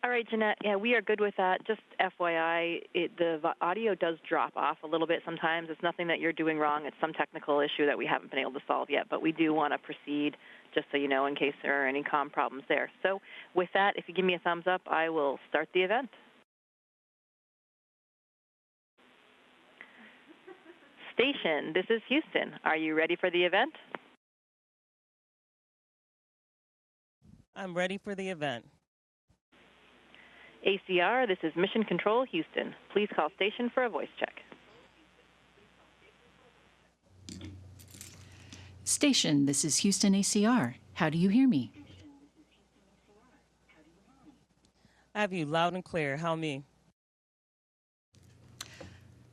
All right, Jeanette. Yeah, we are good with that. Just FYI, the audio does drop off a little bit sometimes. It's nothing that you're doing wrong. It's some technical issue that we haven't been able to solve yet, but we do want to proceed, just so you know, in case there are any comm problems there. So with that, if you give me a thumbs up, I will start the event. Station, this is Houston. Are you ready for the event? I'm ready for the event. ACR, this is Mission Control, Houston. Please call station for a voice check. Station, this is Houston ACR. How do you hear me? I have you loud and clear. How me?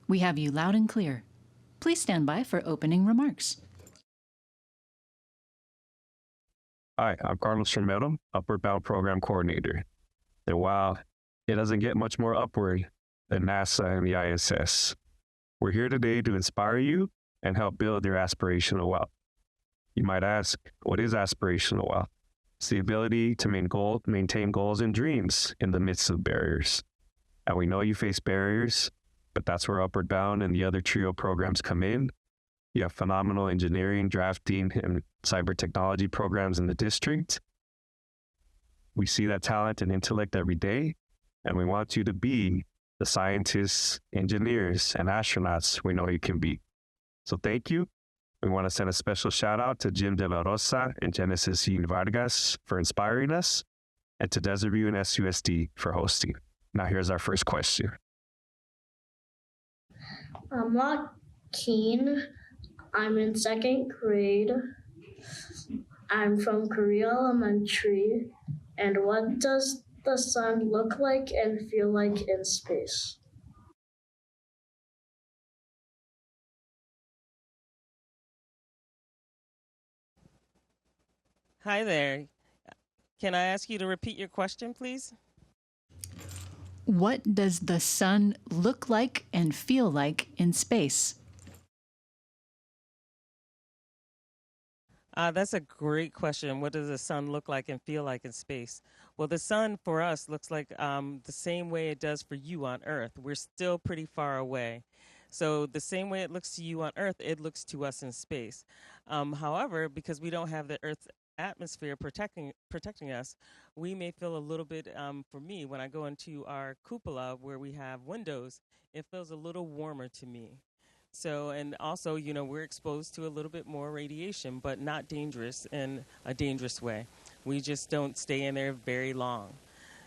We have you loud and clear. Please stand by for opening remarks. Hi, I'm Carlos Romero, Upward Bound Program Coordinator. And wow, it doesn't get much more upward than NASA and the ISS. We're here today to inspire you and help build your aspirational wealth. You might ask, what is aspirational wealth? It's the ability to maintain goals and dreams in the midst of barriers. And we know you face barriers, but that's where Upward Bound and the other TRIO programs come in. You have phenomenal engineering, drafting, and cyber technology programs in the district. We see that talent and intellect every day, and we want you to be the scientists, engineers, and astronauts we know you can be. So thank you. We want to send a special shout out to Jim De La Rosa and Genesis E. Vargas for inspiring us, and to Desert View and SUSD for hosting. Now here's our first question. I'm Joaquin. I'm in second grade. I'm from Korea Elementary. And what does the sun look like and feel like in space? Hi there. Can I ask you to repeat your question, please? What does the sun look like and feel like in space? That's a great question. What does the sun look like and feel like in space? Well, the sun for us looks like the same way it does for you on Earth. We're still pretty far away. So the same way it looks to you on Earth, it looks to us in space. However, because we don't have the Earth's atmosphere protecting us, we may feel a little bit, for me, when I go into our cupola where we have windows, it feels a little warmer to me. So, and also, you know, we're exposed to a little bit more radiation, but not dangerous in a dangerous way. We just don't stay in there very long.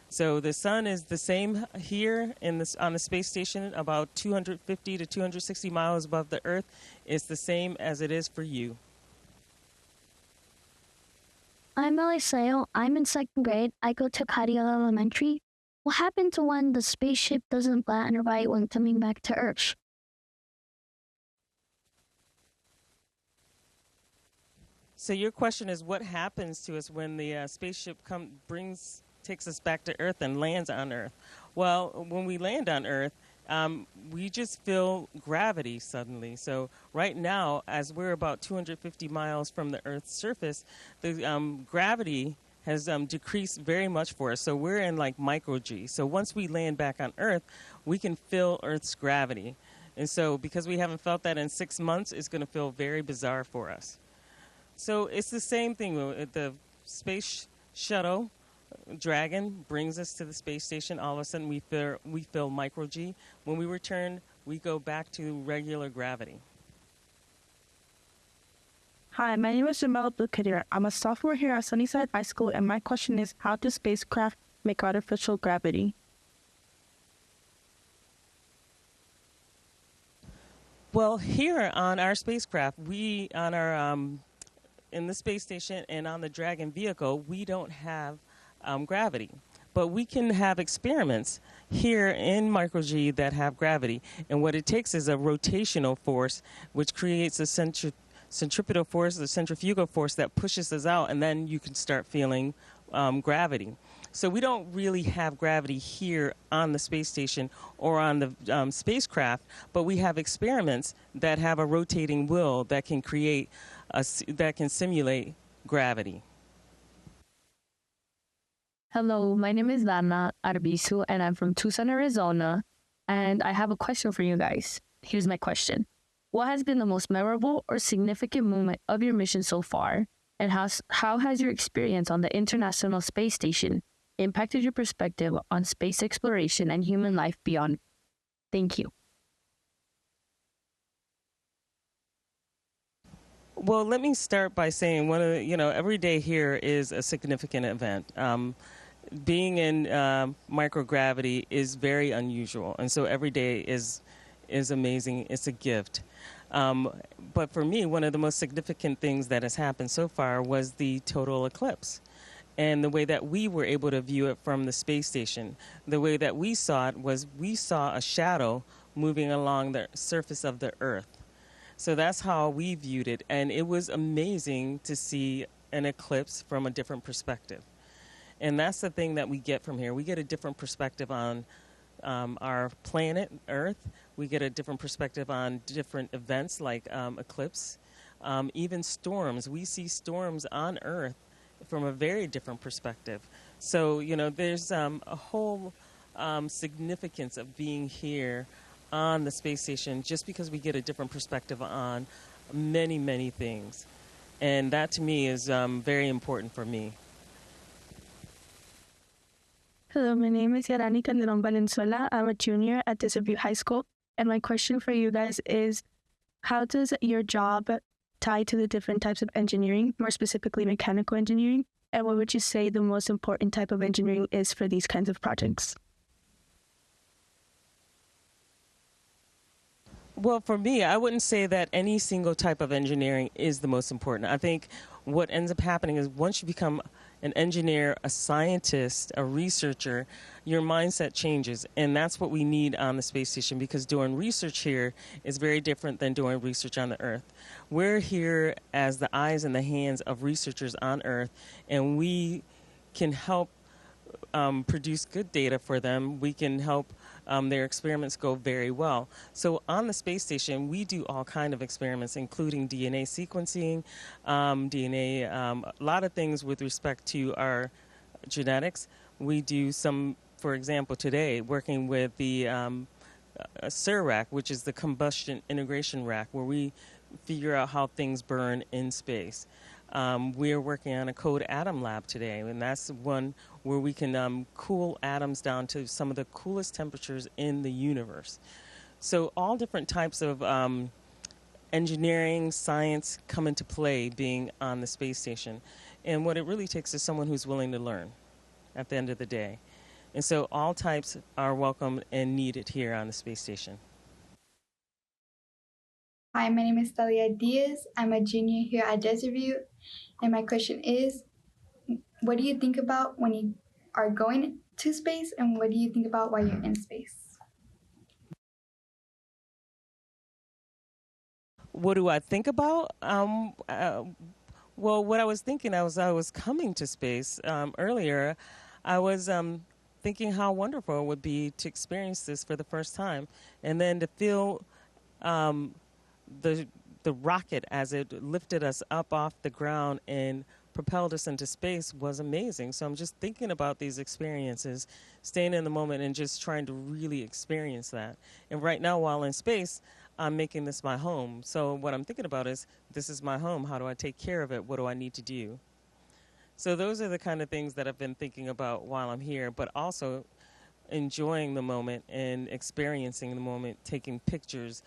So the sun is the same here on the space station, about 250 to 260 miles above the Earth. It's the same as it is for you. I'm Eliseo. I'm in second grade. I go to Carillo Elementary. What happened to when the spaceship doesn't land right when coming back to Earth? So your question is, what happens to us when the spaceship takes us back to Earth and lands on Earth? Well, when we land on Earth, we just feel gravity suddenly. So right now, as we're about 250 miles from the Earth's surface, the gravity has decreased very much for us. So we're in like micro-G. So once we land back on Earth, we can feel Earth's gravity. And so because we haven't felt that in 6 months, it's going to feel very bizarre for us. So it's the same thing. The space shuttle Dragon brings us to the space station. All of a sudden, we feel micro-G. When we return, we go back to regular gravity. Hi, my name is Jamal Bukadir. I'm a sophomore here at Sunnyside High School, and my question is, how do spacecraft make artificial gravity? Well, here on our spacecraft, in the space station and on the Dragon vehicle, we don't have gravity. But we can have experiments here in micro-G that have gravity. And what it takes is a rotational force, which creates a centripetal force, the centrifugal force that pushes us out, and then you can start feeling gravity. So we don't really have gravity here on the space station or on the spacecraft, but we have experiments that have a rotating wheel that can simulate gravity. Hello, my name is Dana Arbizu, and I'm from Tucson, Arizona. And I have a question for you guys. Here's my question. What has been the most memorable or significant moment of your mission so far? And how has your experience on the International Space Station impacted your perspective on space exploration and human life beyond? Thank you. Well, let me start by saying every day here is a significant event. Being in microgravity is very unusual, and so every day is amazing. It's a gift. But for me, one of the most significant things that has happened so far was the total eclipse. And the way that we were able to view it from the space station. The way that we saw it was we saw a shadow moving along the surface of the Earth. So that's how we viewed it, and it was amazing to see an eclipse from a different perspective. And that's the thing that we get from here. We get a different perspective on our planet, Earth. We get a different perspective on different events like eclipse, even storms. We see storms on Earth from a very different perspective. So, there's a whole significance of being here on the space station just because we get a different perspective on many, many things. And that, to me, is very important for me. Hello, my name is Yarani Calderon Valenzuela. I'm a junior at Desert Vista High School. And my question for you guys is, how does your job tie to the different types of engineering, more specifically mechanical engineering? And what would you say the most important type of engineering is for these kinds of projects? Well, for me, I wouldn't say that any single type of engineering is the most important. I think what ends up happening is once you become an engineer, a scientist, a researcher, your mindset changes. And that's what we need on the space station, because doing research here is very different than doing research on the Earth. We're here as the eyes and the hands of researchers on Earth, and we can help produce good data for them. We can help their experiments go very well. So on the space station, we do all kind of experiments, including DNA sequencing, a lot of things with respect to our genetics. We do some, for example, today, working with the SIR rack, which is the combustion integration rack, where we figure out how things burn in space. We're working on a code atom lab today, and that's one where we can cool atoms down to some of the coolest temperatures in the universe. So all different types of engineering, science come into play being on the space station. And what it really takes is someone who's willing to learn at the end of the day. And so all types are welcome and needed here on the space station. Hi, my name is Talia Diaz. I'm a junior here at Desert Vista, and my question is, what do you think about when you are going to space, and what do you think about while you're in space? What do I think about? Well, what I was thinking, I was coming to space earlier. I was thinking how wonderful it would be to experience this for the first time, and then to feel the rocket as it lifted us up off the ground and propelled us into space was amazing. So I'm just thinking about these experiences, staying in the moment and just trying to really experience that. And right now, while in space, I'm making this my home. So what I'm thinking about is, this is my home. How do I take care of it? What do I need to do? So those are the kind of things that I've been thinking about while I'm here, but also enjoying the moment and experiencing the moment, taking pictures,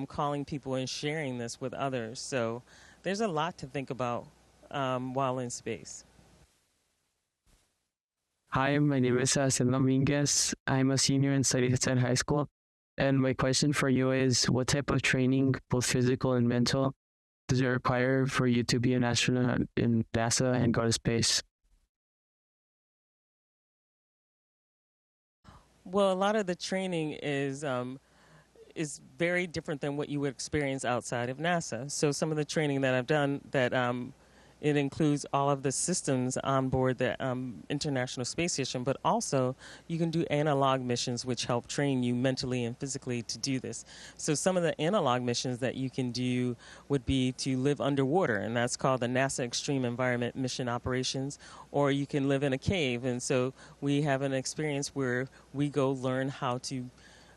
calling people and sharing this with others. So there's a lot to think about while in space. Hi, my name is Sam Dominguez. I'm a senior in studies at high school. And my question for you is, what type of training, both physical and mental, does it require for you to be an astronaut in NASA and go to space? Well, a lot of the training is very different than what you would experience outside of NASA. So some of the training that I've done that it includes all of the systems on board the International Space Station, but also you can do analog missions which help train you mentally and physically to do this. So some of the analog missions that you can do would be to live underwater, and that's called the NASA Extreme Environment Mission Operations, or you can live in a cave. And so we have an experience where we go learn how to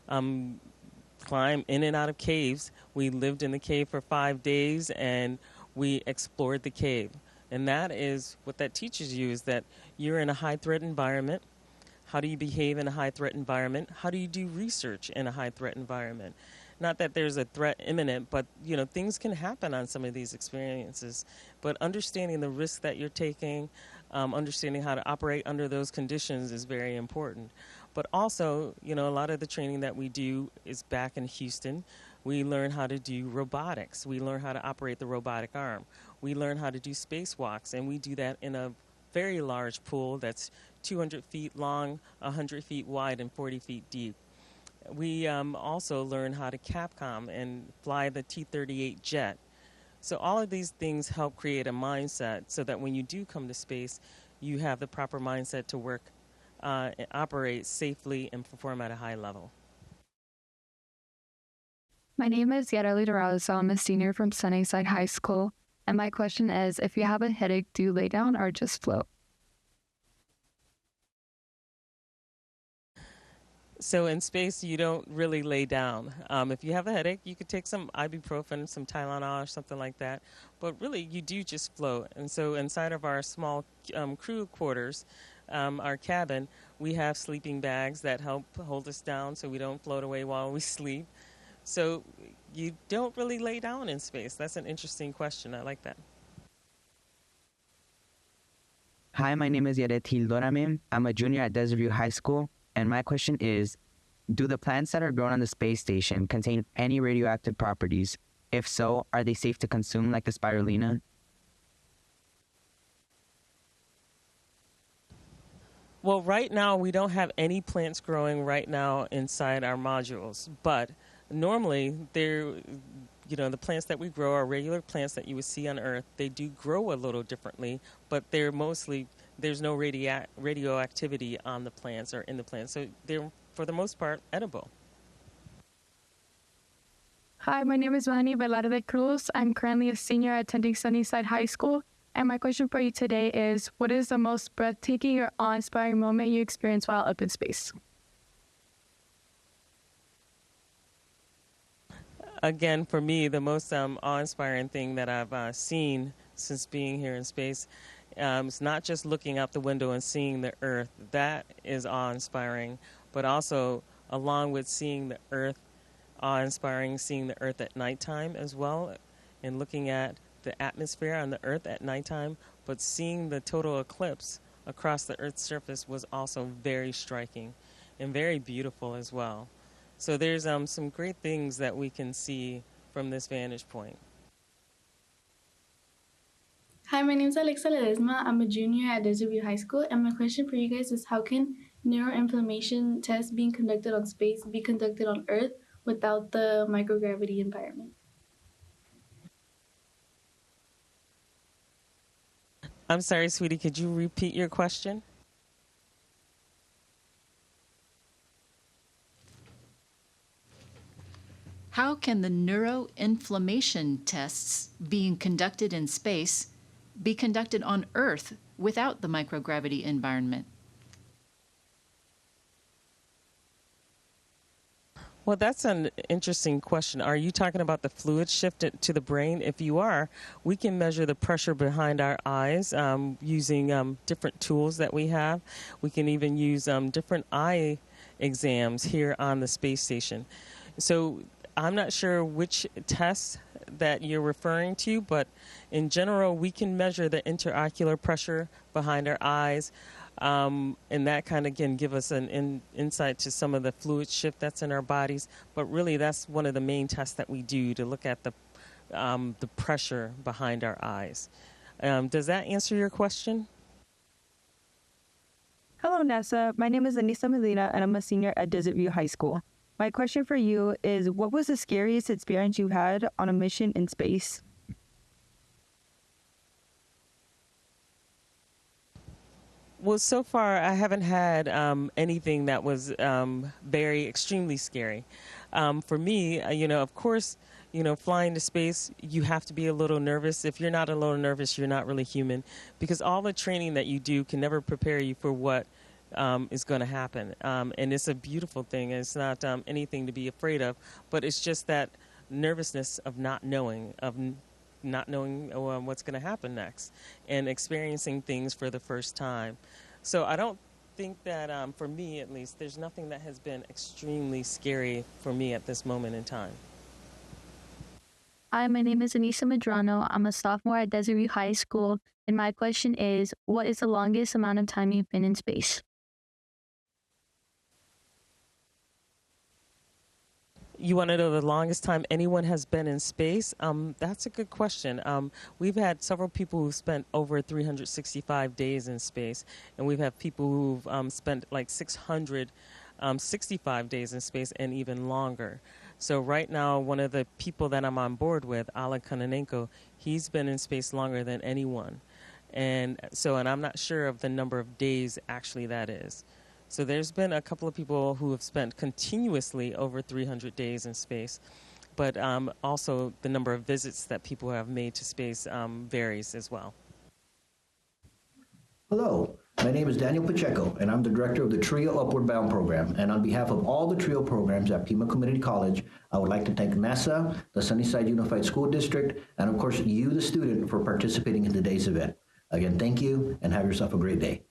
climb in and out of caves. We lived in the cave for 5 days, and we explored the cave. And that is what that teaches you, is that you're in a high-threat environment. How do you behave in a high-threat environment? How do you do research in a high-threat environment? Not that there's a threat imminent, but things can happen on some of these experiences. But understanding the risk that you're taking, understanding how to operate under those conditions is very important. But also, a lot of the training that we do is back in Houston. We learn how to do robotics. We learn how to operate the robotic arm. We learn how to do spacewalks, and we do that in a very large pool that's 200 feet long, 100 feet wide, and 40 feet deep. We also learn how to Capcom and fly the T-38 jet. So all of these things help create a mindset so that when you do come to space, you have the proper mindset to work, operate safely, and perform at a high level. My name is Jeanette Doral, I'm a senior from Sunnyside High School, and my question is, if you have a headache, do you lay down or just float? So in space, you don't really lay down. If you have a headache, you could take some ibuprofen, some Tylenol, or something like that. But really, you do just float. And so inside of our small crew quarters, our cabin, we have sleeping bags that help hold us down so we don't float away while we sleep. So you don't really lay down in space. That's an interesting question. I like that. Hi, my name is Jeanette. I'm a junior at Desert Vista High School, and my question is, do the plants that are grown on the space station contain any radioactive properties? If so, are they safe to consume like the spirulina? Well, right now, we don't have any plants growing right now inside our modules, but normally, the plants that we grow are regular plants that you would see on Earth. They do grow a little differently, but there's no radioactivity on the plants or in the plants. So they're, for the most part, edible. Hi, my name is Vani Velarde Cruz. I'm currently a senior attending Sunnyside High School. And my question for you today is, what is the most breathtaking or awe-inspiring moment you experienced while up in space? Again, for me, the most awe-inspiring thing that I've seen since being here in space is not just looking out the window and seeing the Earth. That is awe-inspiring, but also along with seeing the Earth, awe-inspiring, seeing the Earth at nighttime as well, and looking at the atmosphere on the Earth at nighttime, but seeing the total eclipse across the Earth's surface was also very striking and very beautiful as well. So there's some great things that we can see from this vantage point. Hi, my name is Alexa Ledesma. I'm a junior at Desert Vista High School, and my question for you guys is, how can neuroinflammation tests being conducted on space be conducted on Earth without the microgravity environment? I'm sorry, sweetie, could you repeat your question? How can the neuroinflammation tests being conducted in space be conducted on Earth without the microgravity environment? Well, that's an interesting question. Are you talking about the fluid shift to the brain? If you are, we can measure the pressure behind our eyes using different tools that we have. We can even use different eye exams here on the space station. So I'm not sure which tests that you're referring to, but in general, we can measure the interocular pressure behind our eyes. And that kind of can give us an insight to some of the fluid shift that's in our bodies. But really, that's one of the main tests that we do to look at the pressure behind our eyes. Does that answer your question? Hello, NASA. My name is Anissa Medina, and I'm a senior at Desert Vista High School. My question for you is, what was the scariest experience you had on a mission in space? Well, so far I haven't had anything that was very extremely scary. For me, of course, flying to space, you have to be a little nervous. If you're not a little nervous, you're not really human, because all the training that you do can never prepare you for what is going to happen. And it's a beautiful thing. It's not anything to be afraid of, but it's just that nervousness of not knowing, what's going to happen next and experiencing things for the first time. So I don't think that, for me at least, there's nothing that has been extremely scary for me at this moment in time. Hi, my name is Anissa Medrano. I'm a sophomore at Desert View High School, and my question is, what is the longest amount of time you've been in space? You want to know the longest time anyone has been in space? That's a good question. We've had several people who've spent over 365 days in space, and we've had people who've spent like 665 days in space and even longer. So right now, one of the people that I'm on board with, Alan Kononenko, he's been in space longer than anyone. And I'm not sure of the number of days actually that is. So there's been a couple of people who have spent continuously over 300 days in space, but also the number of visits that people have made to space varies as well. Hello, my name is Daniel Pacheco, and I'm the director of the TRIO Upward Bound program. And on behalf of all the TRIO programs at Pima Community College, I would like to thank NASA, the Sunnyside Unified School District, and of course you, the student, for participating in today's event. Again, thank you, and have yourself a great day.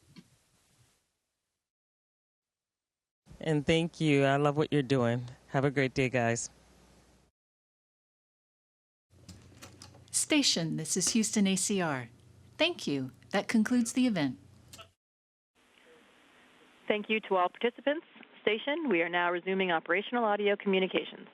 And thank you. I love what you're doing. Have a great day, guys. Station, this is Houston ACR. Thank you. That concludes the event. Thank you to all participants. Station, we are now resuming operational audio communications.